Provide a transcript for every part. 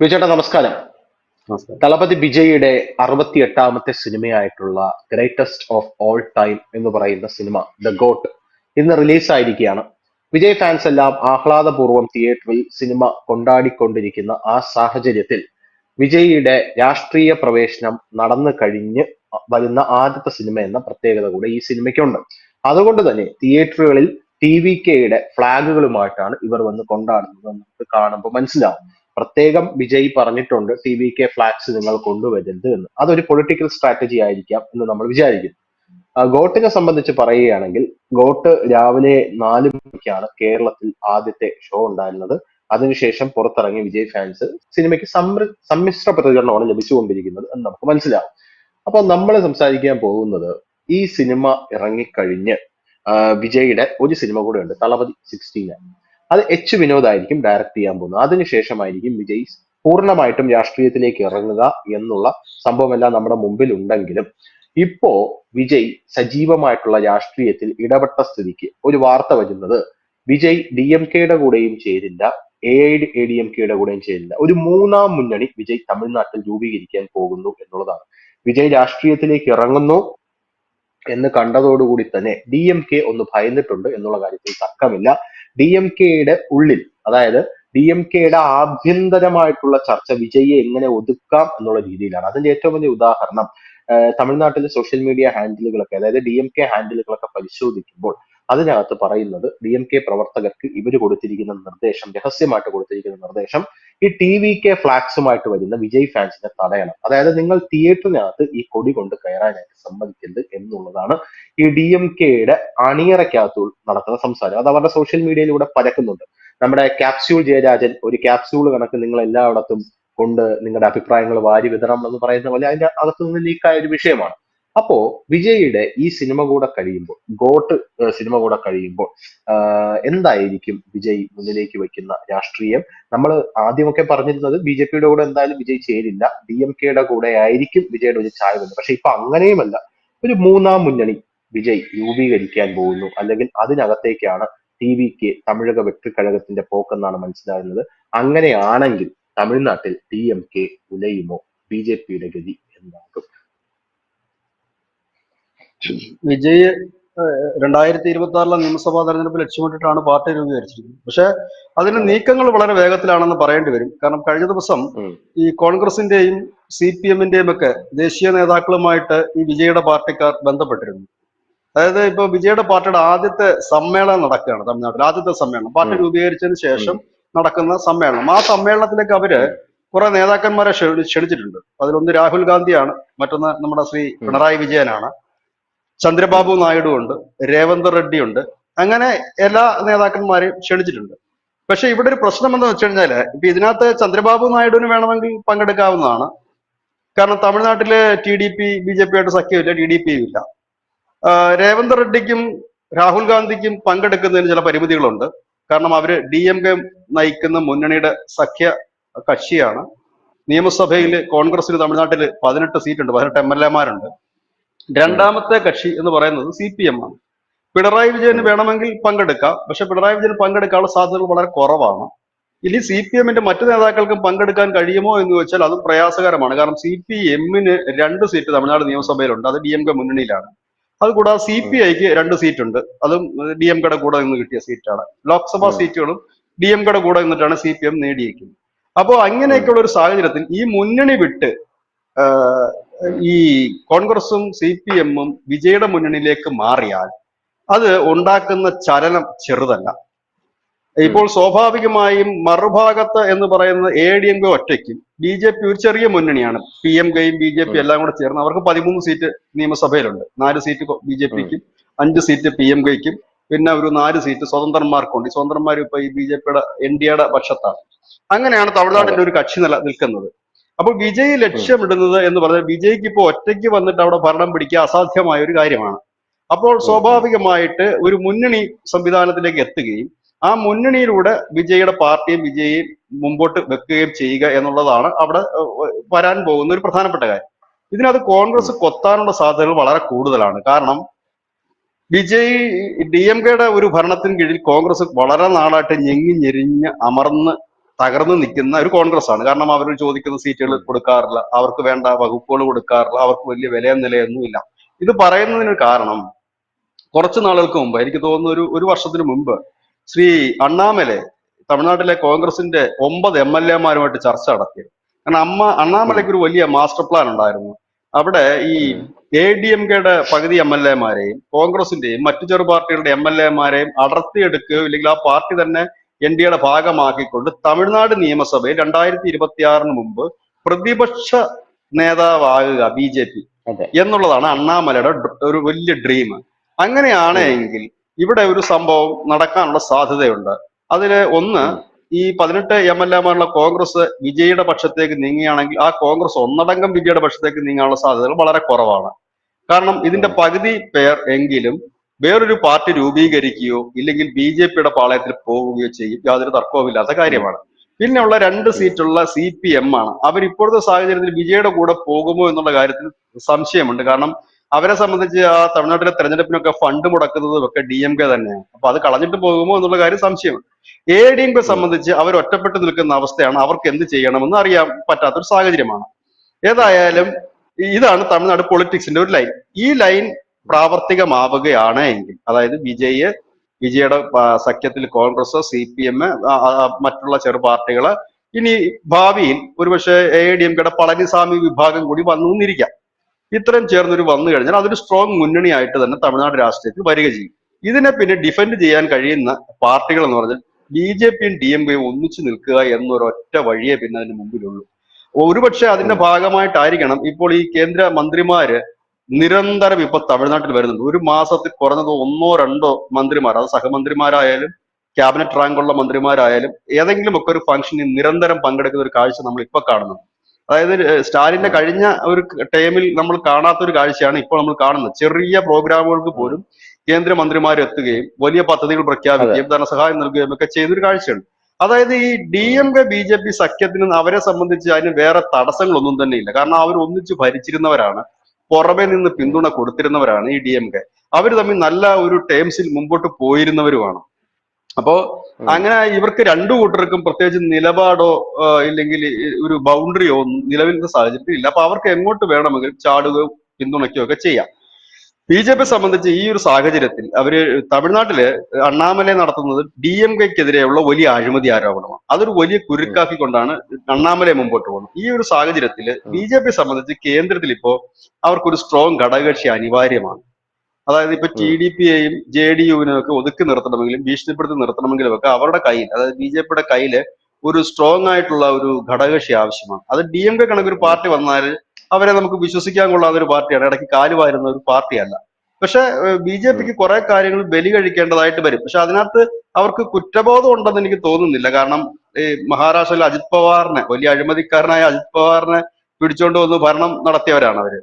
വിജയേട്ടാ നമസ്കാരം. നമസ്കാരം. തളപതി വിജയുടെ 68ാമത്തെ സിനിമയായിട്ടുള്ള ഗ്രേറ്റസ്റ്റ് ഓഫ് ഓൾ ടൈം എന്ന് പറയുന്ന സിനിമ ദ ഗോട്ട് ഇന്ന് റിലീസായിരിക്കുകയാണ്. വിജയ് ഫാൻസ് എല്ലാം ആഹ്ലാദപൂർവ്വം തിയേറ്ററിൽ സിനിമ കൊണ്ടാടിക്കൊണ്ടിരിക്കുന്ന ആ സാഹചര്യത്തിൽ വിജയിയുടെ രാഷ്ട്രീയ പ്രവേശനം നടന്നു കഴിഞ്ഞ് വരുന്ന ആദ്യത്തെ സിനിമ എന്ന പ്രത്യേകത കൂടെ ഈ സിനിമയ്ക്കുണ്ട്. അതുകൊണ്ട് തന്നെ തിയേറ്ററുകളിൽ TVKയുടെ ഫ്ലാഗുകളുമായിട്ടാണ് ഇവർ വന്ന് കൊണ്ടാടുന്നത് എന്ന് നമുക്ക് കാണുമ്പോൾ മനസ്സിലാവും. പ്രത്യേകം വിജയ് പറഞ്ഞിട്ടുണ്ട് TVK ഫ്ലാഗ്സ് നിങ്ങൾ കൊണ്ടുവരരുത് എന്ന്. അതൊരു പൊളിറ്റിക്കൽ സ്ട്രാറ്റജി ആയിരിക്കാം എന്ന് നമ്മൾ വിചാരിക്കുന്നു. ഗോട്ടിനെ സംബന്ധിച്ച് പറയുകയാണെങ്കിൽ ഗോട്ട് രാവിലെ 4 മണിക്കാണ് കേരളത്തിൽ ആദ്യത്തെ ഷോ ഉണ്ടായിരുന്നത്. അതിനുശേഷം പുറത്തിറങ്ങിയ വിജയ് ഫാൻസ് സിനിമയ്ക്ക് സമ്മിശ്ര പ്രതികരണമാണ് ലഭിച്ചുകൊണ്ടിരിക്കുന്നത് എന്ന് നമുക്ക് മനസ്സിലാവും. അപ്പൊ നമ്മൾ സംസാരിക്കാൻ പോകുന്നത് ഈ സിനിമ ഇറങ്ങിക്കഴിഞ്ഞ് വിജയുടെ ഒരു സിനിമ കൂടെ ഉണ്ട്, തളപതി 16. അത് വിനോദ് ആയിരിക്കും ഡയറക്ട് ചെയ്യാൻ പോകുന്നത്. അതിനുശേഷമായിരിക്കും വിജയ് പൂർണ്ണമായിട്ടും രാഷ്ട്രീയത്തിലേക്ക് ഇറങ്ങുക എന്നുള്ള സംഭവമെല്ലാം നമ്മുടെ മുമ്പിൽ ഉണ്ടെങ്കിലും ഇപ്പോ വിജയ് സജീവമായിട്ടുള്ള രാഷ്ട്രീയത്തിൽ ഇടപെട്ട സ്ഥിതിക്ക് ഒരു വാർത്ത വരുന്നത് വിജയ് DMKയുടെ കൂടെയും ചേരില്ല, AIADMKയുടെ കൂടെയും ചേരില്ല, ഒരു മൂന്നാം മുന്നണി വിജയ് തമിഴ്നാട്ടിൽ രൂപീകരിക്കാൻ പോകുന്നു എന്നുള്ളതാണ്. വിജയ് രാഷ്ട്രീയത്തിലേക്ക് ഇറങ്ങുന്നു എന്ന് കണ്ടതോടുകൂടി തന്നെ DMK ഒന്ന് ഭയന്നിട്ടുണ്ട് എന്നുള്ള കാര്യത്തിൽ തർക്കമില്ല. DMKയുടെ ഉള്ളിൽ, അതായത് DMKയുടെ ആഭ്യന്തരമായിട്ടുള്ള ചർച്ച വിജയെ എങ്ങനെ ഒതുക്കാം എന്നുള്ള രീതിയിലാണ്. അതിന്റെ ഏറ്റവും വലിയ ഉദാഹരണം തമിഴ്നാട്ടിലെ സോഷ്യൽ മീഡിയ ഹാൻഡിലുകളൊക്കെ, അതായത് DMK ഹാൻഡിലുകളൊക്കെ പരിശോധിക്കുമ്പോൾ അതിനകത്ത് പറയുന്നത് DMK പ്രവർത്തകർക്ക് ഇവർ കൊടുത്തിരിക്കുന്ന നിർദ്ദേശം, രഹസ്യമായിട്ട് കൊടുത്തിരിക്കുന്ന നിർദ്ദേശം, ഈ TVK ഫ്ലാഗ്സുമായിട്ട് വരുന്ന വിജയ് ഫാൻസിനെ തടയണം. അതായത് നിങ്ങൾ തിയേറ്ററിനകത്ത് ഈ കൊടി കൊണ്ട് കയറാനായിട്ട് സമ്മതിക്കരുത് എന്നുള്ളതാണ് ഈ DMKയുടെ അണിയറയ്ക്കകത്ത് നടത്തുന്ന സംസാരം. അത് അവരുടെ സോഷ്യൽ മീഡിയയിലൂടെ പരക്കുന്നുണ്ട്. നമ്മുടെ ക്യാപ്സ്യൂൾ ജയരാജൻ ഒരു ക്യാപ്സ്യൂൾ കണക്ക് നിങ്ങൾ എല്ലായിടത്തും കൊണ്ട് നിങ്ങളുടെ അഭിപ്രായങ്ങൾ വാരി വിതരണം എന്ന് പറയുന്ന പോലെ അതിന്റെ അകത്തു നിന്ന് ലീക്കായ ഒരു വിഷയമാണ്. അപ്പോ വിജയുടെ ഈ സിനിമ കൂടെ കഴിയുമ്പോൾ, ഗോട്ട് സിനിമ കൂടെ കഴിയുമ്പോൾ എന്തായിരിക്കും വിജയ് മുന്നിലേക്ക് വയ്ക്കുന്ന രാഷ്ട്രീയം? നമ്മൾ ആദ്യമൊക്കെ പറഞ്ഞിരുന്നത് BJPയുടെ കൂടെ എന്തായാലും വിജയ് ചേരില്ല, DMKയുടെ കൂടെ ആയിരിക്കും വിജയുടെ ഒരു ചായ വന്നത്. പക്ഷെ ഇപ്പൊ അങ്ങനെയുമല്ല, ഒരു മൂന്നാം മുന്നണി വിജയ് രൂപീകരിക്കാൻ പോകുന്നു, അല്ലെങ്കിൽ അതിനകത്തേക്കാണ് TVK തമിഴക വെട്ടിക്കഴകത്തിന്റെ പോക്കെന്നാണ് മനസ്സിലാകുന്നത്. അങ്ങനെയാണെങ്കിൽ തമിഴ്നാട്ടിൽ DMK ഉലയുമോ? BJPയുടെ ഗതി എന്താകും? വിജയ് 2026 നിയമസഭാ തെരഞ്ഞെടുപ്പ് ലക്ഷ്യമിട്ടിട്ടാണ് പാർട്ടി രൂപീകരിച്ചിരിക്കുന്നത്. പക്ഷെ അതിന്റെ അതെ. നീക്കങ്ങൾ വളരെ വേഗത്തിലാണെന്ന് പറയേണ്ടി വരും. കാരണം കഴിഞ്ഞ ദിവസം ഉം. ഈ കോൺഗ്രസിന്റെയും CPM-ന്റെയും ഒക്കെ ദേശീയ നേതാക്കളുമായിട്ട് ഈ വിജയുടെ പാർട്ടിക്കാർ ബന്ധപ്പെട്ടിരുന്നു. അതായത് ഇപ്പൊ വിജയുടെ പാർട്ടിയുടെ ആദ്യത്തെ സമ്മേളനം നടക്കുകയാണ് തമിഴ്നാട്ടിൽ. ആദ്യത്തെ സമ്മേളനം പാർട്ടി ഉം. രൂപീകരിച്ചതിന് ഉം. ശേഷം നടക്കുന്ന സമ്മേളനം. ആ സമ്മേളനത്തിലേക്ക് അവര് ഉം. കുറെ നേതാക്കന്മാരെ ക്ഷണിച്ചിട്ടുണ്ട്. അതിലൊന്ന് രാഹുൽ ഗാന്ധിയാണ്, മറ്റൊന്ന് നമ്മുടെ ശ്രീ ഉം. പിണറായി വിജയനാണ്, ഉം. ചന്ദ്രബാബു നായിഡു ഉണ്ട്, രേവന്ത് റെഡ്ഡി ഉണ്ട്. അങ്ങനെ എല്ലാ നേതാക്കന്മാരെയും ക്ഷണിച്ചിട്ടുണ്ട്. പക്ഷെ ഇവിടെ ഒരു പ്രശ്നം എന്ന് വെച്ച് കഴിഞ്ഞാല് ഇപ്പൊ ഇതിനകത്ത് ചന്ദ്രബാബു നായിഡുവിന് വേണമെങ്കിൽ പങ്കെടുക്കാവുന്നതാണ്. കാരണം തമിഴ്നാട്ടിലെ TDP BJP ആയിട്ട് സഖ്യമില്ല, TDP ഇല്ല. രേവന്ത് റെഡ്ഡിക്കും രാഹുൽ ഗാന്ധിക്കും പങ്കെടുക്കുന്നതിന് ചില പരിമിതികളുണ്ട്. കാരണം അവര് DMK നയിക്കുന്ന മുന്നണിയുടെ സഖ്യ കക്ഷിയാണ്. നിയമസഭയിൽ ഉം. കോൺഗ്രസിന് തമിഴ്നാട്ടിൽ 18 സീറ്റുണ്ട്, 18 MLA-മാരുണ്ട്. ഉം. രണ്ടാമത്തെ കക്ഷി എന്ന് പറയുന്നത് CPM ആണ്. പിണറായി വിജയന് ഉം. വേണമെങ്കിൽ പങ്കെടുക്കാം, പക്ഷെ പിണറായി വിജയന് പങ്കെടുക്കാനുള്ള സാധ്യതകൾ വളരെ കുറവാണ്. ഇനി CPM-ന്റെ മറ്റു നേതാക്കൾക്കും പങ്കെടുക്കാൻ കഴിയുമോ എന്ന് ചോദിച്ചാൽ അതും പ്രയാസകരമാണ്. കാരണം CPM-ന് 2 സീറ്റ് തമിഴ്നാട് നിയമസഭയിലുണ്ട്, അത് DMK മുന്നണിയിലാണ്. അതുകൂടാതെ ഉം. CPI-ക്ക് 2 സീറ്റുണ്ട്, അതും DMKയുടെ കൂടെ നിന്ന് കിട്ടിയ സീറ്റാണ്. ലോക്സഭാ ഉം. സീറ്റുകളും DMKയുടെ കൂടെ നിന്നിട്ടാണ് CPM നേടിയിരിക്കുന്നത്. അപ്പോൾ ഉം. അങ്ങനെയൊക്കെയുള്ള ഒരു സാഹചര്യത്തിൽ ഈ മുന്നണി വിട്ട് ആഹ് ഈ കോൺഗ്രസും CPM-ഉം വിജയുടെ മുന്നണിയിലേക്ക് മാറിയാൽ അത് ഉണ്ടാക്കുന്ന ചലനം ചെറുതല്ല. ഉം. ഇപ്പോൾ സ്വാഭാവികമായും മറുഭാഗത്ത് എന്ന് പറയുന്ന AIADMK ഒറ്റയ്ക്കും BJP ഒരു ചെറിയ മുന്നണിയാണ്. PMKയും BJP ഉം. എല്ലാം കൂടെ ചേർന്ന് അവർക്ക് 13 സീറ്റ് നിയമസഭയിലുണ്ട്. 4 സീറ്റ് ഉം. BJPക്കും, 5 സീറ്റ് PMKയ്ക്കും, പിന്നെ ഒരു 4 സീറ്റ് സ്വതന്ത്രന്മാർക്കുണ്ട്. ഈ സ്വതന്ത്രന്മാർ ഇപ്പൊ ഈ BJPയുടെ NDAയുടെ പക്ഷത്താണ്. അങ്ങനെയാണ് അതെ. തമിഴ്നാട്ടിന്റെ ഒരു കക്ഷി നിൽക്കുന്നത്. അപ്പോൾ വിജയ് ഉം. ലക്ഷ്യമിടുന്നത് എന്ന് പറഞ്ഞാൽ വിജയ്ക്ക് ഇപ്പോൾ ഒറ്റയ്ക്ക് വന്നിട്ട് അവിടെ ഭരണം പിടിക്കുക അസാധ്യമായ ഒരു കാര്യമാണ്. അപ്പോൾ ഉം. ഉം. സ്വാഭാവികമായിട്ട് ഒരു മുന്നണി സംവിധാനത്തിലേക്ക് എത്തുകയും ആ മുന്നണിയിലൂടെ വിജയുടെ പാർട്ടിയും വിജയെയും മുമ്പോട്ട് വെക്കുകയും ചെയ്യുക എന്നുള്ളതാണ് അവിടെ വരാൻ പോകുന്ന ഒരു പ്രധാനപ്പെട്ട കാര്യം. ഇതിനകത്ത് ഉം. കോൺഗ്രസ് കൊത്താനുള്ള സാധ്യതകൾ വളരെ കൂടുതലാണ്. കാരണം വിജയ് DMKയുടെ ഒരു ഭരണത്തിന് കീഴിൽ കോൺഗ്രസ് വളരെ നാളായിട്ട് ഞെങ്ങി ഞെരിഞ്ഞ് അമർന്ന് തകർന്നു നിൽക്കുന്ന ഒരു കോൺഗ്രസ് ആണ്. കാരണം അവർ ചോദിക്കുന്ന സീറ്റുകൾ ഉം, കൊടുക്കാറില്ല, അവർക്ക് വേണ്ട വകുപ്പുകൾ കൊടുക്കാറില്ല, അവർക്ക് വലിയ വിലയും നിലയൊന്നുമില്ല. ഇത് പറയുന്നതിന് കാരണം കുറച്ച് നാളുകൾക്ക് മുമ്പ്, എനിക്ക് തോന്നുന്നു ഒരു വർഷത്തിന് മുമ്പ്, ശ്രീ അണ്ണാമലെ തമിഴ്നാട്ടിലെ കോൺഗ്രസിന്റെ 9 MLA-മാരുമായിട്ട് ചർച്ച നടത്തിയത്. കാരണം ഉം, അണ്ണാമലയ്ക്ക് ഒരു വലിയ മാസ്റ്റർ പ്ലാൻ ഉണ്ടായിരുന്നു. അവിടെ ഈ ഉം, ADMKയുടെ പകുതി MLA-മാരെയും കോൺഗ്രസിന്റെയും മറ്റു ചെറു പാർട്ടികളുടെ MLA-മാരെയും അടർത്തിയെടുക്കുകയോ ഇല്ലെങ്കിൽ ആ പാർട്ടി തന്നെ NDAയുടെ ഭാഗമാക്കിക്കൊണ്ട് തമിഴ്നാട് നിയമസഭയിൽ 2026 മുമ്പ് പ്രതിപക്ഷ നേതാവാകുക BJP അതെ. എന്നുള്ളതാണ് അണ്ണാമലയുടെ ഒരു വലിയ ഡ്രീം. അങ്ങനെയാണ് ഉം, എങ്കിൽ ഇവിടെ ഒരു സംഭവം നടക്കാനുള്ള സാധ്യതയുണ്ട്. അതില് ഒന്ന്, ഉം, ഈ 18 MLA-മാരുള്ള കോൺഗ്രസ് വിജയിയുടെ പക്ഷത്തേക്ക് നീങ്ങുകയാണെങ്കിൽ ആ കോൺഗ്രസ് ഒന്നടങ്കം വിജയിയുടെ പക്ഷത്തേക്ക് നീങ്ങാനുള്ള സാധ്യതകൾ വളരെ കുറവാണ്. കാരണം ഇതിന്റെ ഉം, പകുതി പേർ എങ്കിലും വേറൊരു പാർട്ടി രൂപീകരിക്കുകയോ ഇല്ലെങ്കിൽ BJP-യുടെ പാളയത്തിൽ പോവുകയോ ചെയ്യും. യാതൊരു തർക്കവുമില്ലാത്ത ഉം, കാര്യമാണ്. പിന്നെ ഉള്ള 2 ഉം, സീറ്റുള്ള CPM ആണ്. അവർ ഇപ്പോഴത്തെ സാഹചര്യത്തിൽ വിജയുടെ കൂടെ പോകുമോ എന്നുള്ള കാര്യത്തിൽ സംശയമുണ്ട്. കാരണം അവരെ സംബന്ധിച്ച് ആ തമിഴ്നാട്ടിലെ തെരഞ്ഞെടുപ്പിനൊക്കെ ഫണ്ട് മുടക്കുന്നതും ഒക്കെ DMK തന്നെയാണ്. അപ്പൊ അത് കളഞ്ഞിട്ട് പോകുമോ എന്നുള്ള കാര്യം സംശയമുണ്ട്. ADMK ഉം, സംബന്ധിച്ച് അവർ ഒറ്റപ്പെട്ട് നിൽക്കുന്ന അവസ്ഥയാണ്. അവർക്ക് എന്ത് ചെയ്യണമെന്ന് അറിയാൻ പറ്റാത്തൊരു സാഹചര്യമാണ്. ഏതായാലും ഇതാണ് തമിഴ്നാട് പൊളിറ്റിക്സിന്റെ ഒരു ലൈൻ. ഈ ലൈൻ പ്രാവർത്തികമാവുകയാണ് എങ്കിൽ, അതായത് വിജയുടെ സഖ്യത്തിൽ കോൺഗ്രസ്, CPM, മറ്റുള്ള ചെറു പാർട്ടികള്, ഇനി ഭാവിയിൽ ഒരുപക്ഷെ ADMKയുടെ പളനിസ്വാമി വിഭാഗം കൂടി വന്നു എന്നിരിക്കാം. ഇത്രയും ചേർന്നൊരു വന്നു കഴിഞ്ഞാൽ അതൊരു സ്ട്രോങ് മുന്നണിയായിട്ട് തന്നെ തമിഴ്നാട് രാഷ്ട്രീയത്തിൽ വരിക ചെയ്യും. ഇതിനെ പിന്നെ ഡിഫെൻഡ് ചെയ്യാൻ കഴിയുന്ന പാർട്ടികൾ എന്ന് പറഞ്ഞാൽ BJP-യും DMK-യും ഒന്നിച്ചു നിൽക്കുക എന്നൊരൊറ്റ വഴിയേ പിന്നെ അതിന് മുമ്പിലുള്ളൂ. ഒരുപക്ഷെ അതിന്റെ ഉം, ഭാഗമായിട്ടായിരിക്കണം ഇപ്പോൾ ഈ കേന്ദ്ര മന്ത്രിമാര് നിരന്തരം ഇപ്പൊ തമിഴ്നാട്ടിൽ വരുന്നുണ്ട്. ഒരു മാസത്തിൽ കുറഞ്ഞത് 1-2 മന്ത്രിമാർ, അത് സഹമന്ത്രിമാരായാലും ക്യാബിനറ്റ് റാങ്കുള്ള മന്ത്രിമാരായാലും ഏതെങ്കിലും ഒക്കെ ഒരു ഫംഗ്ഷനിൽ നിരന്തരം പങ്കെടുക്കുന്ന ഒരു കാഴ്ച നമ്മൾ ഇപ്പൊ കാണുന്നു. അതായത് സ്റ്റാലിന്റെ ഉം, കഴിഞ്ഞ ഒരു ടൈമിൽ നമ്മൾ കാണാത്ത ഒരു കാഴ്ചയാണ് ഇപ്പോൾ നമ്മൾ കാണുന്നത്. ചെറിയ പ്രോഗ്രാമുകൾക്ക് ഉം. പോലും കേന്ദ്രമന്ത്രിമാർ എത്തുകയും വലിയ പദ്ധതികൾ അതെ. പ്രഖ്യാപിക്കുകയും ധനസഹായം നൽകുകയും ഒക്കെ ചെയ്തൊരു കാഴ്ചയുണ്ട്. അതായത് ഈ ഉം, DMK BJP സഖ്യത്തിന് അവരെ സംബന്ധിച്ച് അതിന് വേറെ തടസ്സങ്ങളൊന്നും തന്നെ ഇല്ല. കാരണം അവർ ഒന്നിച്ച് ഭരിച്ചിരുന്നവരാണ്, പുറമെ നിന്ന് ഉം, പിന്തുണ കൊടുത്തിരുന്നവരാണ് ഈ DMK. അവർ തമ്മിൽ നല്ല ഒരു ടേംസിൽ മുമ്പോട്ട് പോയിരുന്നവരുമാണ്. അപ്പോ ഉം, അങ്ങനെ ഇവർക്ക് രണ്ടു കൂട്ടർക്കും പ്രത്യേകിച്ച് നിലപാടോ ഇല്ലെങ്കിൽ ഒരു ബൗണ്ടറിയോ ഒന്നും നിലവിലത്തെ സാഹചര്യത്തിൽ ഇല്ല. അപ്പൊ അവർക്ക് എങ്ങോട്ട് വേണമെങ്കിലും ചാടുകയോ പിന്തുണയ്ക്കുകയോ ഒക്കെ ചെയ്യാം. BJP ഉം, സംബന്ധിച്ച് ഈ ഒരു സാഹചര്യത്തിൽ അവര് തമിഴ്നാട്ടില് അണ്ണാമലൈ നടത്തുന്നത് DMK-ക്കെതിരെയുള്ള വലിയ അഴിമതി ആരോപണമാണ്. അതൊരു വലിയ ഉം, കുരുക്കാക്കിക്കൊണ്ടാണ് അണ്ണാമലൈ മുമ്പോട്ട് പോകുന്നത്. ഈ ഒരു സാഹചര്യത്തിൽ ഉം, BJP സംബന്ധിച്ച് കേന്ദ്രത്തിൽ ഇപ്പോ അവർക്കൊരു സ്ട്രോങ് ഘടകകക്ഷി അനിവാര്യമാണ്. അതായത് ഇപ്പൊ ഉം, TDP-യെയും JDU-വിനെയും ഒക്കെ ഒതുക്കി നിർത്തണമെങ്കിലും ഭീഷണിപ്പെടുത്തി നിർത്തണമെങ്കിലും ഒക്കെ അവരുടെ കയ്യിൽ, അതായത് BJP-യുടെ കയ്യിൽ ഒരു സ്ട്രോങ് ആയിട്ടുള്ള ഒരു ഘടകകക്ഷി ആവശ്യമാണ്. അത് DMK കണക്കൊരു ഉം, പാർട്ടി വന്നാൽ അവരെ നമുക്ക് വിശ്വസിക്കാൻ കൊള്ളാവുന്ന ഒരു പാർട്ടിയാണ്, ഇടയ്ക്ക് കാല് വാരുന്ന ഒരു പാർട്ടിയല്ല. പക്ഷെ ഉം, BJP-ക്ക് കുറെ കാര്യങ്ങൾ ബലി കഴിക്കേണ്ടതായിട്ട് വരും. പക്ഷെ അതിനകത്ത് അവർക്ക് കുറ്റബോധം ഉണ്ടെന്ന് എനിക്ക് തോന്നുന്നില്ല. കാരണം ഈ മഹാരാഷ്ട്രയിൽ അജിത് പവാറിനെ, വലിയ അഴിമതിക്കാരനായ അജിത് പവാറിനെ പിടിച്ചുകൊണ്ട് വന്ന് ഭരണം നടത്തിയവരാണ് അവര്.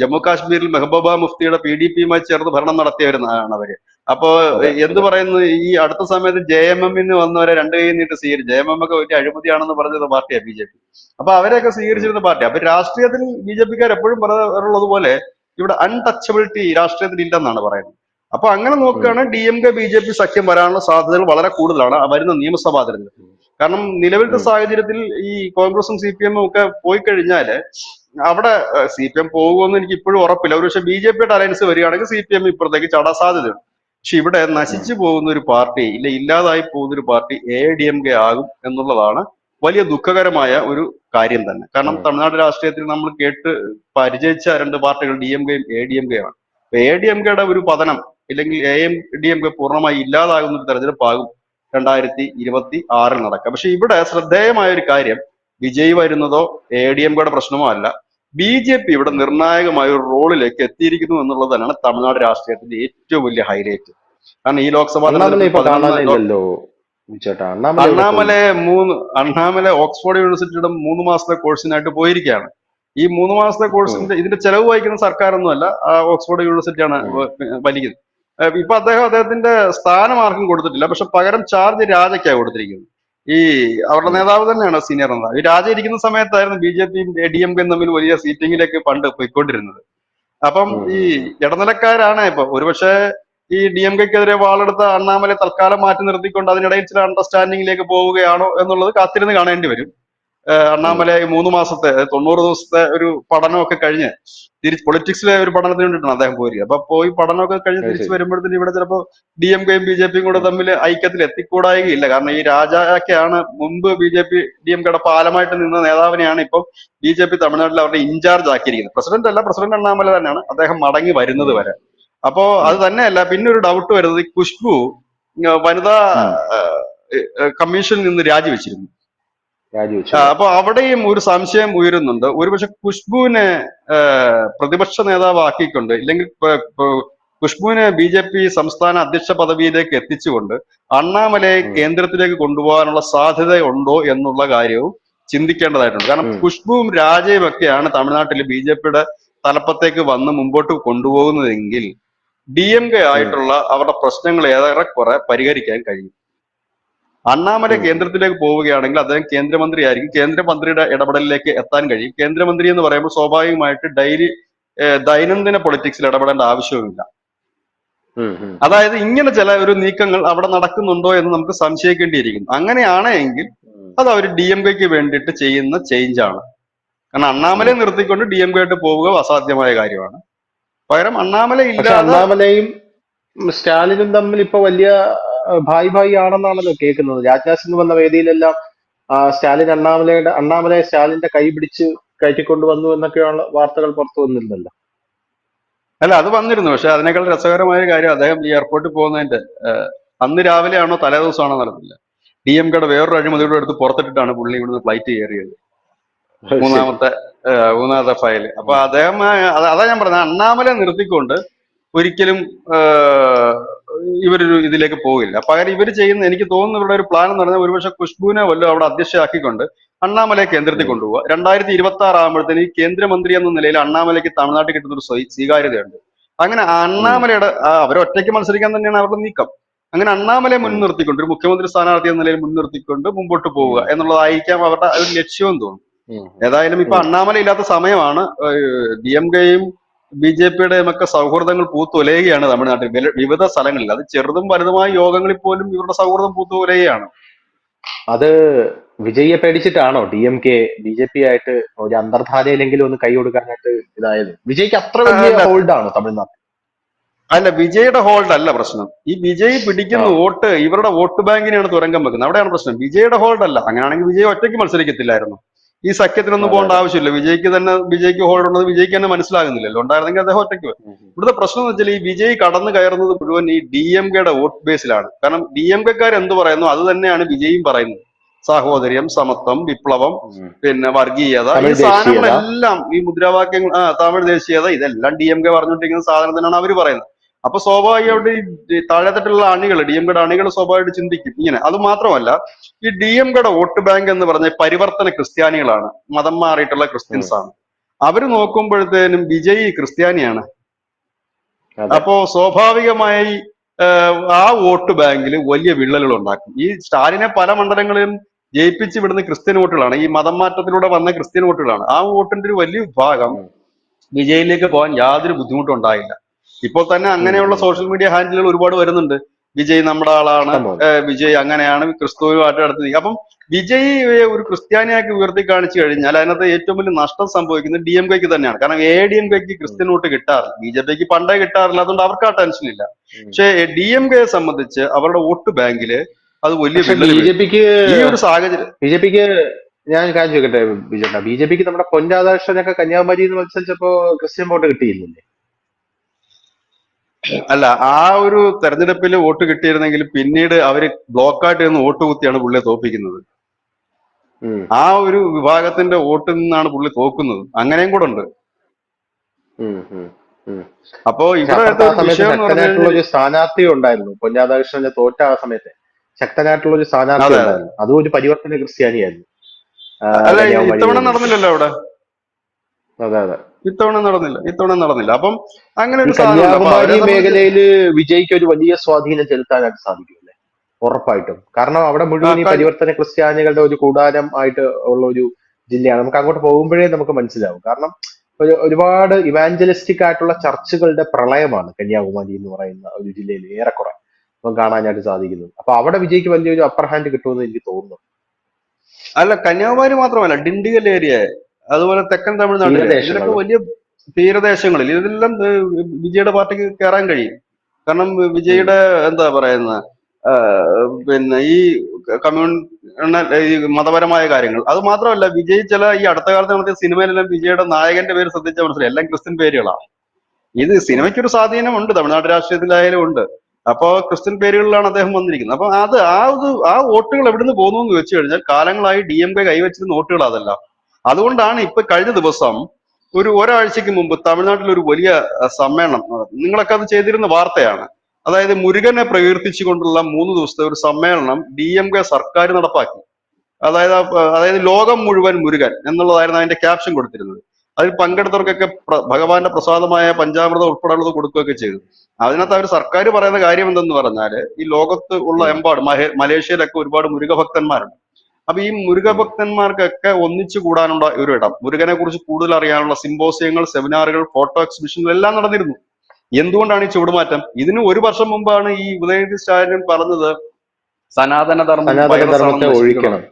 ജമ്മു കാശ്മീരിൽ മെഹബൂബ മുഫ്തിയുടെ PDP-യുമായി ചേർന്ന് ഭരണം നടത്തിയവരാണ് അവര്. അപ്പോ അതെ. എന്ത് അതെ. പറയുന്നു, ഈ അടുത്ത സമയത്ത് JMM-ന് വന്നവരെ രണ്ട് കൈ നീട്ടി സ്വീകരിച്ചു. JMM ഒക്കെ വലിയ അഴിമതിയാണെന്ന് പറഞ്ഞത് പാർട്ടിയാണ് BJP. അപ്പൊ അവരെയൊക്കെ ഉം, സ്വീകരിച്ചിരുന്ന പാർട്ടി. അപ്പൊ രാഷ്ട്രീയത്തിൽ BJP-ക്കാർ എപ്പോഴും പറയാറുള്ളത് പോലെ ഇവിടെ അൺടച്ചബിലിറ്റി രാഷ്ട്രീയത്തിൽ ഇല്ലെന്നാണ് പറയുന്നത്. അപ്പൊ അങ്ങനെ ഉം, നോക്കുകയാണെങ്കിൽ DMK BJP സഖ്യം വരാനുള്ള സാധ്യതകൾ വളരെ കൂടുതലാണ് വരുന്ന നിയമസഭാ തെരഞ്ഞെടുപ്പിൽ. ഉം, കാരണം നിലവിലത്തെ ഉം, സാഹചര്യത്തിൽ ഈ കോൺഗ്രസും CPM-ഉം ഒക്കെ പോയി കഴിഞ്ഞാല് അവിടെ CPM പോകുമെന്ന് എനിക്ക് ഇപ്പോഴും ഉറപ്പില്ല. ഒരു പക്ഷേ BJP-യുടെ അലയൻസ് വരികയാണെങ്കിൽ CPM ഇപ്പുറത്തേക്ക് ചാടാൻ സാധ്യതയുണ്ട്. പക്ഷെ ഇവിടെ ഉം, നശിച്ചു പോകുന്ന ഒരു പാർട്ടി, ഇല്ല ഇല്ലാതായി പോകുന്ന ഒരു പാർട്ടി ADMK ആകും എന്നുള്ളതാണ് വലിയ ദുഃഖകരമായ ഒരു കാര്യം തന്നെ. കാരണം ഉം, തമിഴ്നാട് രാഷ്ട്രീയത്തിൽ നമ്മൾ കേട്ട് പരിചയിച്ച രണ്ട് പാർട്ടികൾ DMK-യും ADMK-യുമാണ്. ADMK-യുടെ ഒരു പതനം ഇല്ലെങ്കിൽ ADMK പൂർണ്ണമായി ഇല്ലാതാകുന്ന ഒരു തെരഞ്ഞെടുപ്പാകും 2026 നടക്കുക. പക്ഷെ ഇവിടെ ശ്രദ്ധേയമായ ഒരു കാര്യം, വിജയ് വരുന്നതോ ADMK-യുടെ പ്രശ്നമോ അല്ല, BJP ഇവിടെ ഉം. നിർണായകമായ ഒരു റോളിലേക്ക് എത്തിയിരിക്കുന്നു എന്നുള്ളത് തന്നെയാണ് തമിഴ്നാട് രാഷ്ട്രീയത്തിന്റെ ഏറ്റവും വലിയ ഹൈലൈറ്റ്. കാരണം ഈ ലോക്സഭാ അണ്ണാമലൈ തെരഞ്ഞെടുപ്പിൽ ഇപ്പൊ കാണാനില്ലല്ലോ ചേട്ടാ. അണ്ണാമലൈ എവിടെ പോയി? അണ്ണാമല ഓക്സ്ഫോർഡ് യൂണിവേഴ്സിറ്റിയുടെ 3 മാസത്തെ കോഴ്സിനായിട്ട് പോയിരിക്കുകയാണ്. ഈ 3 മാസത്തെ ഉം, കോഴ്സിന്റെ ഇതിന്റെ ചെലവ് വഹിക്കുന്ന സർക്കാരൊന്നുമല്ല, ഓക്സ്ഫോർഡ് യൂണിവേഴ്സിറ്റിയാണ് ഉം, വലിക്കുന്നത്. ഇപ്പൊ അദ്ദേഹത്തിന്റെ സ്ഥാനം ആർക്കും കൊടുത്തിട്ടില്ല. പക്ഷെ പകരം ചാർജ് രാജയ്ക്കാണ് കൊടുത്തിരിക്കുന്നത്. ഈ അവരുടെ ഉം, നേതാവ് തന്നെയാണ് സീനിയർ നേതാവ്. ഈ രാജ ഇരിക്കുന്ന സമയത്തായിരുന്നു BJP-യും DMK-യും തമ്മിൽ വലിയ സീറ്റിംഗിലേക്ക് പണ്ട് പോയിക്കൊണ്ടിരുന്നത്. അപ്പം ഉം, ഈ ഉം, ഉം, ഇടനിലക്കാരാണ് ഇപ്പൊ ഒരുപക്ഷെ ഈ ഡി എം കെക്കെതിരെ വാളെടുത്ത അണ്ണാമലെ തൽക്കാലം മാറ്റി നിർത്തിക്കൊണ്ട് അതിനിടയിൽ ചില അണ്ടർസ്റ്റാൻഡിംഗിലേക്ക് പോവുകയാണോ എന്നുള്ളത് കാത്തിരുന്ന് കാണേണ്ടി വരും. ഉം. അണ്ണാമല ഈ 3 മാസത്തെ 90 ദിവസത്തെ ഒരു പഠനമൊക്കെ കഴിഞ്ഞ് പൊളിറ്റിക്സിലെ ഒരു പഠനത്തിന് വേണ്ടിയിട്ടാണ് അദ്ദേഹം പോരുക. അപ്പൊ പോയി പഠനമൊക്കെ കഴിഞ്ഞ് അത് തിരിച്ചു ശരി. വരുമ്പോഴത്തേന് ഇവിടെ ചിലപ്പോൾ ഡി എം കെയും ബി ജെ പിയും കൂടെ ഉം. തമ്മിൽ ഐക്യത്തിൽ എത്തിക്കൂടായികയില്ല. കാരണം ഈ രാജാക്കാണ് മുമ്പ് B J P D M കെയുടെ പാലമായിട്ട് നിന്ന നേതാവിനെയാണ് ഇപ്പം ബി ജെ പി തമിഴ്നാട്ടിൽ അവരുടെ ഇൻചാർജ് ആക്കിയിരിക്കുന്നത്. പ്രസിഡന്റ് അല്ല, പ്രസിഡന്റ് അണ്ണാമല തന്നെയാണ്, അദ്ദേഹം മടങ്ങി വരുന്നത് ഉം. വരെ. അപ്പോ ഉം. അത് തന്നെയല്ല, പിന്നെ ഒരു ഡൗട്ട് വരുന്നത് ഈ ഖുഷ്ബു വനിതാ ഉം. കമ്മീഷനിൽ നിന്ന് രാജിവെച്ചിരുന്നു. രാജിവെച്ചല്ലേ? അപ്പൊ അവിടെയും ഒരു സംശയം ഉയരുന്നുണ്ട്. ഒരുപക്ഷെ ഖുഷ്ബുവിനെ പ്രതിപക്ഷ നേതാവാക്കിക്കൊണ്ട്, ഇല്ലെങ്കിൽ ഖുഷ്ബുവിനെ ബി ജെ പി സംസ്ഥാന അധ്യക്ഷ പദവിയിലേക്ക് എത്തിച്ചുകൊണ്ട് അണ്ണാമലയെ ഉം. കേന്ദ്രത്തിലേക്ക് കൊണ്ടുപോകാനുള്ള സാധ്യത ഉണ്ടോ എന്നുള്ള കാര്യവും ചിന്തിക്കേണ്ടതായിട്ടുണ്ട്. കാരണം ഉം. ഖുഷ്ബുവും രാജയും ഒക്കെയാണ് തമിഴ്നാട്ടിൽ ബി ജെ പിയുടെ തലപ്പത്തേക്ക് വന്ന് മുമ്പോട്ട് കൊണ്ടുപോകുന്നതെങ്കിൽ ഡി എം കെ ഉം. ആയിട്ടുള്ള അവരുടെ പ്രശ്നങ്ങൾ ഏറെക്കുറെ പരിഹരിക്കാൻ കഴിയും. അണ്ണാമല ഉം. കേന്ദ്രത്തിലേക്ക് പോവുകയാണെങ്കിൽ അദ്ദേഹം കേന്ദ്രമന്ത്രി ആയിരിക്കും. കേന്ദ്രമന്ത്രിയുടെ ഇടപെടലിലേക്ക് എത്താൻ കഴിയും. കേന്ദ്രമന്ത്രി എന്ന് പറയുമ്പോൾ സ്വാഭാവികമായിട്ട് ദൈനംദിന പൊളിറ്റിക്സിൽ ഇടപെടേണ്ട ആവശ്യവുമില്ല. ഉം. ഉം. അതായത് ഇങ്ങനെ ചില ഒരു നീക്കങ്ങൾ അവിടെ നടക്കുന്നുണ്ടോ എന്ന് നമുക്ക് സംശയിക്കേണ്ടിയിരിക്കുന്നു. അങ്ങനെയാണെങ്കിൽ ഉം. അത് അവർ ഡി എം കെക്ക് വേണ്ടിയിട്ട് ചെയ്യുന്ന ചേഞ്ച് ആണ്. കാരണം ഉം. അണ്ണാമലയെ നിർത്തിക്കൊണ്ട് ഡി എം കെ ആയിട്ട് പോവുക അസാധ്യമായ കാര്യമാണ്. പകരം അണ്ണാമല പക്ഷെ ഇല്ലാതെ അണ്ണാമലയും സ്റ്റാലിനും തമ്മിൽ ഇപ്പൊ വലിയ ഭായി ഭായി ആണെന്നാണല്ലോ കേൾക്കുന്നത്. രാജ്നാഥ് സിംഗ് വന്ന വേദിയിലെല്ലാം സ്റ്റാലിൻ അണ്ണാമലയെ സ്റ്റാലിന്റെ കൈ പിടിച്ച് കയറ്റിക്കൊണ്ടുവന്നു എന്നൊക്കെയുള്ള വാർത്തകൾ പുറത്തു വന്നിരുന്നല്ലോ. അല്ല, അത് വന്നിരുന്നു. പക്ഷെ അതിനേക്കാൾ രസകരമായ കാര്യം, അദ്ദേഹം ഈ എയർപോർട്ടിൽ പോകുന്നതിന്റെ അന്ന് രാവിലെയാണോ തലേ ദിവസമാണോ നടന്നില്ല, ഡി എം കെയുടെ വേറൊരു അഴിമതിയുടെ എടുത്ത് പുറത്തിട്ടിട്ടാണ് പുള്ളി ഇവിടുന്ന് ഫ്ലൈറ്റ് കയറിയത്. അത് ശരി. മൂന്നാമത്തെ ഫയല്. അപ്പൊ ഉം. അദ്ദേഹം അതാ ഞാൻ പറഞ്ഞത്, അണ്ണാമലെ നിർത്തിക്കൊണ്ട് ഒരിക്കലും ഇവരൊരു ഇതിലേക്ക് പോകില്ല. പകരം ഇവർ ചെയ്യുന്ന, എനിക്ക് തോന്നുന്നു ഇവരുടെ ഒരു പ്ലാൻ എന്ന് പറഞ്ഞാൽ ഒരുപക്ഷെ ഖുഷ്ബുവിനെ വല്ലതും അവിടെ അധ്യക്ഷയാക്കിക്കൊണ്ട് അണ്ണാമലയെ കേന്ദ്രത്തിൽ ഉം. കൊണ്ടുപോകുക. 2026 ആകുമ്പോഴത്തേന് ഈ കേന്ദ്രമന്ത്രി എന്ന നിലയിൽ അണ്ണാമലയ്ക്ക് തമിഴ്നാട്ടിൽ കിട്ടുന്ന ഒരു സ്വീകാര്യതയുണ്ട്. അങ്ങനെ ഉം. അണ്ണാമലയുടെ അവരൊറ്റയ്ക്ക് മത്സരിക്കാൻ തന്നെയാണ് അവരുടെ നീക്കം. അങ്ങനെ അണ്ണാമലയെ ഉം. മുൻനിർത്തിക്കൊണ്ട് ഒരു മുഖ്യമന്ത്രി സ്ഥാനാർത്ഥി എന്ന നിലയിൽ മുൻനിർത്തിക്കൊണ്ട് മുമ്പോട്ട് പോവുക ഉം. എന്നുള്ളതായിരിക്കാം അവരുടെ ഒരു ലക്ഷ്യമെന്ന് തോന്നുന്നു. ഉം. ഏതായാലും ഇപ്പൊ ഉം. അണ്ണാമല ഇല്ലാത്ത സമയമാണ്. ഡി എം കെയും ബി ജെ പിയുടെയും ഒക്കെ സൗഹൃദങ്ങൾ പൂത്തുലയുകയാണ് തമിഴ്നാട്ടിൽ വിവിധ സ്ഥലങ്ങളിൽ. അത് ചെറുതും വലുതുമായ യോഗങ്ങളിൽ പോലും ഇവരുടെ സൗഹൃദം പൂത്തുലയുകയാണ്. അത് വിജയിയെ പേടിച്ചിട്ടാണോ D M K B J P ആയിട്ട് ഒരു അന്തർധാരയിലെങ്കിലും ഒന്ന് കൈ കൊടുക്കാനായിട്ട് ഇതായത്? വിജയ്ക്ക് അത്ര വലിയ അല്ല ഹോൾഡാണോ തമിഴ്നാട്ടിൽ? അല്ല വിജയുടെ ഹോൾഡ് അല്ല പ്രശ്നം. ഈ വിജയ് ആ. പിടിക്കുന്ന വോട്ട് ഇവരുടെ വോട്ട് ബാങ്കിനെയാണ് തുരങ്കം വെക്കുന്നത്. അവിടെയാണ് പ്രശ്നം. വിജയുടെ ഹോൾഡ് അല്ല. അങ്ങനെയാണെങ്കിൽ വിജയ് ഒറ്റയ്ക്ക് മത്സരിക്കത്തില്ലായിരുന്നു. ഈ സഖ്യത്തിനൊന്നും അതെ പോകേണ്ട അതെ. ആവശ്യമില്ല. വിജയ്ക്ക് ഹോൾഡ് ഉണ്ടെന്ന് വിജയ്ക്ക് തന്നെ മനസ്സിലാകുന്നില്ലല്ലോ. ഉണ്ടായിരുന്നെങ്കിൽ അദ്ദേഹം ഒറ്റയ്ക്ക് വരും. ഉം. ഇവിടുത്തെ പ്രശ്നം എന്ന് വെച്ചാൽ ഈ വിജയ് കടന്നു കയറുന്നത് മുഴുവൻ ഈ ഡി എം കെയുടെ വോട്ട് ബേസിലാണ്. കാരണം ഡി എം കെക്കാർ എന്ത് പറയുന്നു അത് തന്നെയാണ് വിജയും പറയുന്നത്. സാഹോദര്യം, സമത്വം, വിപ്ലവം, ഉം. പിന്നെ വർഗീയത, ഈ തമിഴ് ദേശീയത. സാധനങ്ങളെല്ലാം, ഈ മുദ്രാവാക്യങ്ങൾ, തമിഴ് ദേശീയത, ഇതെല്ലാം ഡി എം കെ പറഞ്ഞുകൊണ്ടിരിക്കുന്ന സാധനത്തിനാണ് അവർ പറയുന്നത്. അപ്പൊ ഉം. സ്വാഭാവികമായിട്ട് ഈ താഴെത്തട്ടിലുള്ള അണികൾ, ഡി എം കെയുടെ അണികൾ സ്വാഭാവികമായിട്ട് ചിന്തിക്കും ഇങ്ങനെ. അത് മാത്രമല്ല, ഈ ഡി എം കെയുടെ വോട്ട് ബാങ്ക് എന്ന് പറഞ്ഞ പരിവർത്തന ക്രിസ്ത്യാനികളാണ്, മതം മാറിയിട്ടുള്ള ഉം. ക്രിസ്ത്യൻസ് ആണ്. അവര് നോക്കുമ്പോഴത്തേനും വിജയ് ക്രിസ്ത്യാനിയാണ്. അതെ. അപ്പോ സ്വാഭാവികമായി ആ വോട്ട് ബാങ്കിൽ വലിയ വിള്ളലുകൾ ഉണ്ടാക്കും. ഈ സ്റ്റാലിനെ പല മണ്ഡലങ്ങളിലും ജയിപ്പിച്ച് വിടുന്ന ക്രിസ്ത്യൻ വോട്ടുകളാണ്, ഈ മതം മാറ്റത്തിലൂടെ വന്ന ക്രിസ്ത്യൻ വോട്ടുകളാണ്. ആ വോട്ടിന്റെ ഒരു വലിയ വിഭാഗം ഉം. വിജയിലേക്ക് പോകാൻ യാതൊരു ബുദ്ധിമുട്ടും ഉണ്ടായില്ല. ഇപ്പോൾ തന്നെ ഉം. അങ്ങനെയുള്ള ഉം. സോഷ്യൽ മീഡിയ ഹാൻഡിലുകൾ ഒരുപാട് വരുന്നുണ്ട്. വിജയ് നമ്മുടെ ആളാണ്, ഇഷ്ടം പോലെ. വിജയ് അങ്ങനെയാണ്, ക്രിസ്തുവുമായിട്ട് അടുത്ത് നിൽക്കുക. അപ്പം വിജയ് ഒരു ക്രിസ്ത്യാനിയാക്കി ഉയർത്തി കാണിച്ചു കഴിഞ്ഞാൽ അതിനകത്ത് ഏറ്റവും വലിയ നഷ്ടം സംഭവിക്കുന്നത് ഡി എം കെക്ക് തന്നെയാണ്. കാരണം എ ഡി എം കെക്ക് ഉം. ക്രിസ്ത്യൻ വോട്ട് കിട്ടാറില്ല, ബി ജെ പിക്ക് പണ്ടേ കിട്ടാറില്ല. അതുകൊണ്ട് അവർക്ക് ആ ടെൻഷൻ ഇല്ല. ഉം. പക്ഷേ ഡി എം കെയെ സംബന്ധിച്ച് അവരുടെ വോട്ട് ബാങ്കില് അത് വലിയ പക്ഷെ വിള്ളൽ വീഴും ഈ ഒരു സാഹചര്യം. ബി ജെ പിക്ക് ഞാൻ കാര്യം ചോദിക്കട്ടെ ബിജേട്ടാ, ബി ജെ പിക്ക് നമ്മുടെ പൊൻ രാധാകൃഷ്ണനൊക്കെ കന്യാകുമാരിയിൽ നിന്ന് മത്സരിച്ചപ്പോ ക്രിസ്ത്യൻ വോട്ട് കിട്ടിയില്ലേ? അല്ല, ആ ഒരു തെരഞ്ഞെടുപ്പിൽ വോട്ട് കിട്ടിയിരുന്നെങ്കിൽ പിന്നീട് അവര് ബ്ലോക്കായിട്ട് നിന്ന് വോട്ട് കുത്തിയാണ് പുള്ളിയെ തോപ്പിക്കുന്നത്. ഉം. ആ ഒരു വിഭാഗത്തിന്റെ വോട്ടിൽ നിന്നാണ് പുള്ളി തോക്കുന്നത്. അങ്ങനെയും കൂടെ ഉണ്ട്. ഉം. ഉം. ഉം. അപ്പോ പക്ഷെ ഇവിടുത്തെ അപ്പുറത്ത് ആ ഒരു സമയത്ത് വിഷയം എന്ന് പറഞ്ഞു ശക്തനായിട്ടുള്ള കഴിഞ്ഞാൽ, ഒരു സ്ഥാനാർത്ഥി ഉണ്ടായിരുന്നു. പൊൻ രാധാകൃഷ്ണന്റെ തോറ്റ ആ സമയത്ത് ശക്തനായിട്ടുള്ള ഒരു സ്ഥാനാർത്ഥി അതെ, ഉണ്ടായിരുന്നു. അതും ഒരു പരിവർത്തന ക്രിസ്ത്യാനിയായിരുന്നു. അല്ല കന്യാകുമാരിയിൽ ഇത്തവണ നിന്ന് മത്സരിച്ചു. നടന്നില്ലല്ലോ അവിടെ. അതെ അതെ. ഇത്തവണ നടന്നില്ല. അപ്പം അങ്ങനെ ഈ ഒരു സാധനമുണ്ട്. അപ്പൊ അവരെ കന്യാകുമാരി സംബന്ധിച്ച് മേഖലയിൽ വിജയ്ക്ക് ഒരു വലിയ സ്വാധീനം ചെലുത്താനായിട്ട് സാധിക്കുമല്ലേ? ഉറപ്പായിട്ടും. കാരണം അവിടെ ആ, മുഴുവൻ ഈ പരിവർത്തന ക്രിസ്ത്യാനികളുടെ ഒരു കൂടാരം ആയിട്ട് ഉള്ള ഒരു ജില്ലയാണ്. നമുക്ക് അങ്ങോട്ട് പോകുമ്പോഴേ നമുക്ക് മനസ്സിലാവും. കാരണം ഒരുപാട് ഇവാഞ്ചലിസ്റ്റിക് ആയിട്ടുള്ള ചർച്ചുകളുടെ പ്രളയമാണ് കന്യാകുമാരി എന്ന് പറയുന്ന ഒരു ജില്ലയിൽ ഏറെക്കുറെ നമുക്ക് കാണാനായിട്ട് സാധിക്കുന്നത്. അപ്പൊ അവിടെ വിജയ്ക്ക് വലിയൊരു അപ്പർ ഹാൻഡ് കിട്ടുമെന്ന് എനിക്ക് തോന്നുന്നു. അല്ല, കന്യാകുമാരി മാത്രമല്ല, ഡിണ്ടിഗൽ ഏരിയ, അതുപോലെ തെക്കൻ തമിഴ്നാട്ടിലെ ഇതിലൊക്കെ തീരദേശങ്ങൾ. വലിയ തീരദേശങ്ങളിൽ ഇതെല്ലാം വിജയുടെ പാർട്ടിക്ക് കയറാൻ കഴിയും. കാരണം ഉം. വിജയുടെ എന്താ പറയുന്ന പിന്നെ ഈ കമ്മ്യൂൺ ഈ മതപരമായ കാര്യങ്ങൾ അത് മാത്രമല്ല, വിജയ് ചില ഈ അടുത്ത കാലത്ത് നടത്തിയ സിനിമയിലെല്ലാം വിജയുടെ നായകന്റെ പേര് ശ്രദ്ധിച്ചാൽ മനസ്സിലായി, എല്ലാം ക്രിസ്ത്യൻ പേരുകളാണ്. ഇത് ഉം. സിനിമയ്ക്കൊരു സ്വാധീനമുണ്ട്, തമിഴ്നാട് രാഷ്ട്രീയത്തിലായാലും ഉണ്ട്. അപ്പോ ക്രിസ്ത്യൻ പേരുകളിലാണ് അദ്ദേഹം വന്നിരിക്കുന്നത്. അപ്പൊ അത് ആ വോട്ടുകൾ എവിടുന്ന് പോകുന്നു എന്ന് വെച്ച് കഴിഞ്ഞാൽ കാലങ്ങളായി DMK കൈവച്ചിരുന്ന വോട്ടുകൾ അതല്ല. അതുകൊണ്ടാണ് ഇപ്പൊ കഴിഞ്ഞ ദിവസം ഒരാഴ്ചക്ക് മുമ്പ് തമിഴ്നാട്ടിൽ ഒരു വലിയ സമ്മേളനം, നിങ്ങളൊക്കെ അത് ചെയ്തിരുന്ന വാർത്തയാണ്. അതായത് മുരുകനെ പ്രകീർത്തിച്ചുകൊണ്ടുള്ള 3 ദിവസത്തെ ഒരു സമ്മേളനം DMK സർക്കാർ നടപ്പാക്കി. അതായത് ലോകം മുഴുവൻ മുരുകൻ എന്നുള്ളതായിരുന്നു അതിന്റെ ക്യാപ്ഷൻ കൊടുത്തിരുന്നത്. അതിൽ പങ്കെടുത്തവർക്കൊക്കെ ഭഗവാന്റെ പ്രസാദമായ പഞ്ചാമൃതം ഉൾപ്പെടെയുള്ളത് കൊടുക്കുകയൊക്കെ ചെയ്തു. അതിനകത്ത് അവർ സർക്കാർ പറയുന്ന കാര്യം എന്തെന്ന് പറഞ്ഞാല്, ഈ ലോകത്ത് ഉള്ള ഉം. എമ്പാട് മലേഷ്യയിലൊക്കെ ഒരുപാട് മുരുക ഭക്തന്മാരുണ്ട്. അപ്പൊ ഈ മുരുക ഉം. ഭക്തന്മാർക്കൊക്കെ ഒന്നിച്ചു കൂടാനുള്ള ഒരു ഇടം, മുരുകനെ കുറിച്ച് കൂടുതൽ അറിയാനുള്ള സിമ്പോസിയങ്ങൾ, സെമിനാറുകൾ, ഫോട്ടോ എക്സിബിഷനുകൾ എല്ലാം നടന്നിരുന്നു. എന്തുകൊണ്ടാണ് ഈ ചുവടുമാറ്റം? ഇതിന് 1 വർഷം മുമ്പാണ് ഈ ഉദയനിധി സ്റ്റാലിൻ പറഞ്ഞത് സനാതനധർമ്മം വൈറസ് സനാതനധർമ്മത്തെ ആണെന്ന് നശിപ്പിക്കണം. ഒഴിക്കണം.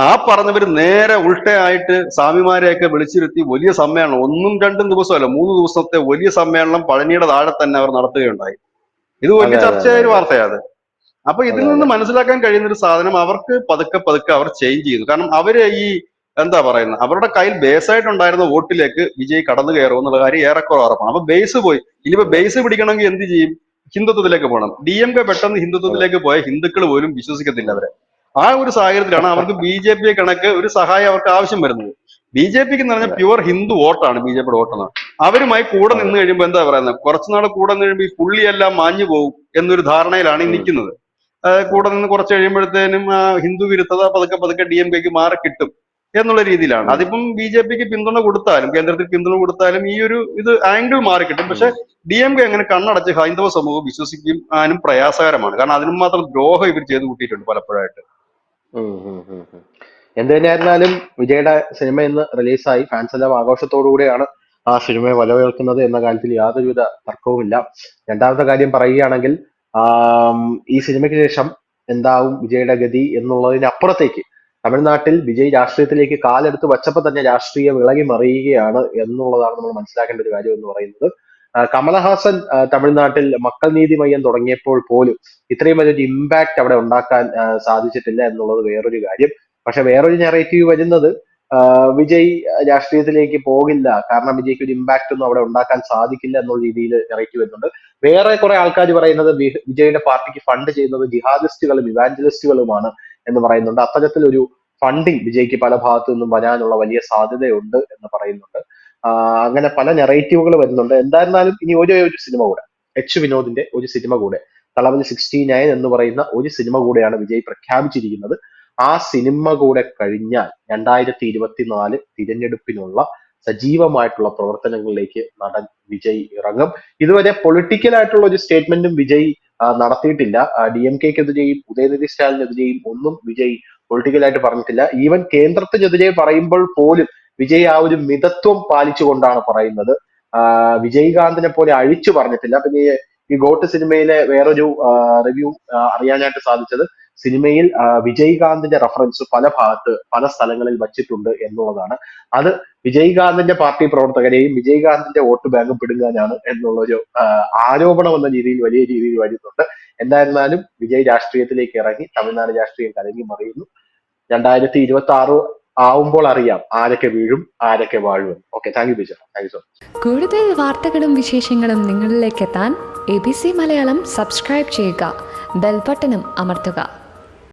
ആ പറഞ്ഞവര് നേരെ ഉൾട്ടയായിട്ട് സ്വാമിമാരെയൊക്കെ വിളിച്ചിരുത്തി വലിയ സമ്മേളനം, 1ഉം 2ഉം ദിവസമല്ല, 3 ദിവസത്തെ വലിയ സമ്മേളനം പഴനിയുടെ താഴെ തന്നെ അവർ നടത്തുകയുണ്ടായി. ഇത് വലിയ അതെ അതെ അതെ ചർച്ചയായ ഒരു അതെ വാർത്തയാണ്. അപ്പൊ ഇതിൽ അതെ നിന്ന് അതെ. മനസ്സിലാക്കാൻ കഴിയുന്ന ഒരു സാധനം, അവർക്ക് പതുക്കെ പതുക്കെ അവർ ചേഞ്ച് ചെയ്തു. കാരണം അവര് ഈ എന്താ പറയുന്നത്, അവരുടെ കയ്യിൽ ബേസ് ആയിട്ടുണ്ടായിരുന്ന വോട്ടിലേക്ക് വിജയ് കടന്നു കയറും എന്നുള്ള കാര്യം ഏറെക്കുറെ ഉറപ്പാണ്. അപ്പൊ ബേസ് പോയി. ഇനിയിപ്പോ അതെ ബേസ് പിടിക്കണമെങ്കിൽ എന്ത് ചെയ്യും? ഹിന്ദുത്വത്തിലേക്ക് പോകണം. DMK പെട്ടെന്ന് അതെ. ഹിന്ദുത്വത്തിലേക്ക് പോയ ഹിന്ദുക്കൾ പോലും വിശ്വസിക്കത്തില്ല അവരെ. ആ ഒരു സാഹചര്യത്തിലാണ് അവർക്ക് BJP കണക്ക് ഒരു സഹായം അവർക്ക് ആവശ്യം വരുന്നത്. BJPക്ക് എന്ന് പറഞ്ഞാൽ അതെ പ്യുവർ ഹിന്ദു വോട്ടാണ് BJPയുടെ വോട്ടെന്ന്. അവരുമായി കൂടെ അതെ. നിന്ന് കഴിയുമ്പോൾ എന്താ പറയുന്നത്, കുറച്ചുനാൾ കൂടെ നിന്ന് കഴിയുമ്പോൾ ഈ പുള്ളിയെല്ലാം മാഞ്ഞു പോകും എന്നൊരു ധാരണയിലാണ് ഈ ഉം. നിൽക്കുന്നത്. ഉം. കൂടെ നിന്ന് കുറച്ച് കഴിയുമ്പോഴത്തേനും ഹിന്ദു വിരുദ്ധത പതുക്കെ പതുക്കെ DMKക്ക് മാറി കിട്ടും എന്നുള്ള രീതിയിലാണ്. ഉം. അതിപ്പം BJPക്ക് പിന്തുണ കൊടുത്താലും, കേന്ദ്രത്തിൽ പിന്തുണ കൊടുത്താലും ഈ ഒരു ആംഗിൾ മാറി കിട്ടും. ഉം. പക്ഷെ DMK അങ്ങനെ കണ്ണടച്ച് ഹൈന്ദവ സമൂഹം വിശ്വസിക്കാനും പ്രയാസകരമാണ്. കാരണം അതിനും മാത്രം ദ്രോഹം ഇവർ ചെയ്തു കൂട്ടിയിട്ടുണ്ട് പലപ്പോഴായിട്ട്. ഉം. ഉം. ഉം. ഉം. എന്ത് തന്നെയായിരുന്നാലും വിജയുടെ സിനിമ ഇന്ന് റിലീസായി. ഫാൻസ് എല്ലാം ആഘോഷത്തോടുകൂടിയാണ് ആ സിനിമയെ വരവേൽക്കുന്നത് എന്ന കാര്യത്തിൽ യാതൊരുവിധ തർക്കവുമില്ല. രണ്ടാമത്തെ കാര്യം പറയുകയാണെങ്കിൽ, ആം, ഈ സിനിമയ്ക്ക് ശേഷം എന്താവും വിജയുടെ ഗതി എന്നുള്ളതിനപ്പുറത്തേക്ക് തമിഴ്നാട്ടിൽ വിജയ് രാഷ്ട്രീയത്തിലേക്ക് കാലെടുത്ത് വച്ചപ്പോൾ തന്നെ രാഷ്ട്രീയം ഇളകി മറിയുകയാണ് എന്നുള്ളതാണ് നമ്മൾ മനസ്സിലാക്കേണ്ട ഒരു കാര്യം എന്ന് പറയുന്നത്. കമലഹാസൻ തമിഴ്നാട്ടിൽ മക്കൾ നീതി മയ്യം തുടങ്ങിയപ്പോൾ പോലും ഇത്രയും വലിയൊരു ഇമ്പാക്ട് അവിടെ ഉണ്ടാക്കാൻ സാധിച്ചിട്ടില്ല എന്നുള്ളത് വേറൊരു കാര്യം. പക്ഷെ വേറൊരു നെറേറ്റീവ് വരുന്നത്, വിജയ് രാഷ്ട്രീയത്തിലേക്ക് പോകില്ല, കാരണം വിജയ്ക്ക് ഒരു ഇമ്പാക്ട് ഒന്നും അവിടെ ഉണ്ടാക്കാൻ സാധിക്കില്ല എന്നുള്ള രീതിയിൽ നെറേറ്റീവ് വരുന്നുണ്ട്. വേറെ കുറെ ആൾക്കാർ പറയുന്നത് വിജയുടെ പാർട്ടിക്ക് ഫണ്ട് ചെയ്യുന്നത് ജിഹാദിസ്റ്റുകളും ഇവാഞ്ചലിസ്റ്റുകളുമാണ് എന്ന് പറയുന്നുണ്ട്. അത്തരത്തിലൊരു ഫണ്ടിങ് വിജയ്ക്ക് പല ഭാഗത്തു നിന്നും വരാനുള്ള വലിയ സാധ്യതയുണ്ട് എന്ന് പറയുന്നുണ്ട്. അങ്ങനെ പല നെറേറ്റീവുകൾ വരുന്നുണ്ട്. എന്തായിരുന്നാലും ഇനി ഒരു സിനിമ കൂടെ, വിനോദിന്റെ ഒരു സിനിമ കൂടെ, തളപതി 69 എന്ന് പറയുന്ന ഒരു സിനിമ കൂടെയാണ് വിജയ് പ്രഖ്യാപിച്ചിരിക്കുന്നത്. ആ സിനിമ കൂടെ കഴിഞ്ഞാൽ 2024 തിരഞ്ഞെടുപ്പിനുള്ള സജീവമായിട്ടുള്ള പ്രവർത്തനങ്ങളിലേക്ക് നടൻ വിജയ് ഇറങ്ങും. ഇതുവരെ പൊളിറ്റിക്കൽ ആയിട്ടുള്ള ഒരു സ്റ്റേറ്റ്മെന്റും വിജയ് നടത്തിയിട്ടില്ല. DMKക്കെതിരെയും ഉദയനിധി സ്റ്റാലിനെതിരെയും ഒന്നും വിജയ് പൊളിറ്റിക്കലായിട്ട് പറഞ്ഞിട്ടില്ല. ഈവൻ കേന്ദ്രത്തിനെതിരെ പറയുമ്പോൾ പോലും വിജയ് ആ ഒരു മിതത്വം പാലിച്ചുകൊണ്ടാണ് പറയുന്നത്. വിജയകാന്തിനെ പോലെ അഴിച്ചു പറഞ്ഞിട്ടില്ല. പിന്നെ ഈ ഗോട്ട് സിനിമയിലെ വേറൊരു റിവ്യൂ അറിയാനായിട്ട് സാധിച്ചത്, സിനിമയിൽ വിജയകാന്തിന്റെ റെഫറൻസ് പല ഭാഗത്ത് പല സ്ഥലങ്ങളിൽ വച്ചിട്ടുണ്ട് എന്നുള്ളതാണ്. അത് വിജയകാന്തിന്റെ പാർട്ടി പ്രവർത്തകരെയും വിജയകാന്തിന്റെ വോട്ട് ബാങ്കും പിടുങ്ങാനാണ് എന്നുള്ളൊരു ആരോപണം എന്ന രീതിയിൽ വലിയ രീതിയിൽ വരുന്നുണ്ട്. എന്തായിരുന്നാലും വിജയ് രാഷ്ട്രീയത്തിലേക്ക് ഇറങ്ങി, തമിഴ്നാട് രാഷ്ട്രീയം കലങ്ങി മറിയുന്നു. 2026 ആവുമ്പോൾ അറിയാം ആരൊക്കെ വീഴും ആരൊക്കെ വാഴും. Okay, thank you Biju. Thank you so much. കൂടുതൽ വാർത്തകളും വിശേഷങ്ങളും നിങ്ങളിലേക്ക് എത്താൻ ABC മലയാളം സബ്സ്ക്രൈബ് ചെയ്യുക, ബെൽബട്ടനും അമർത്തുക.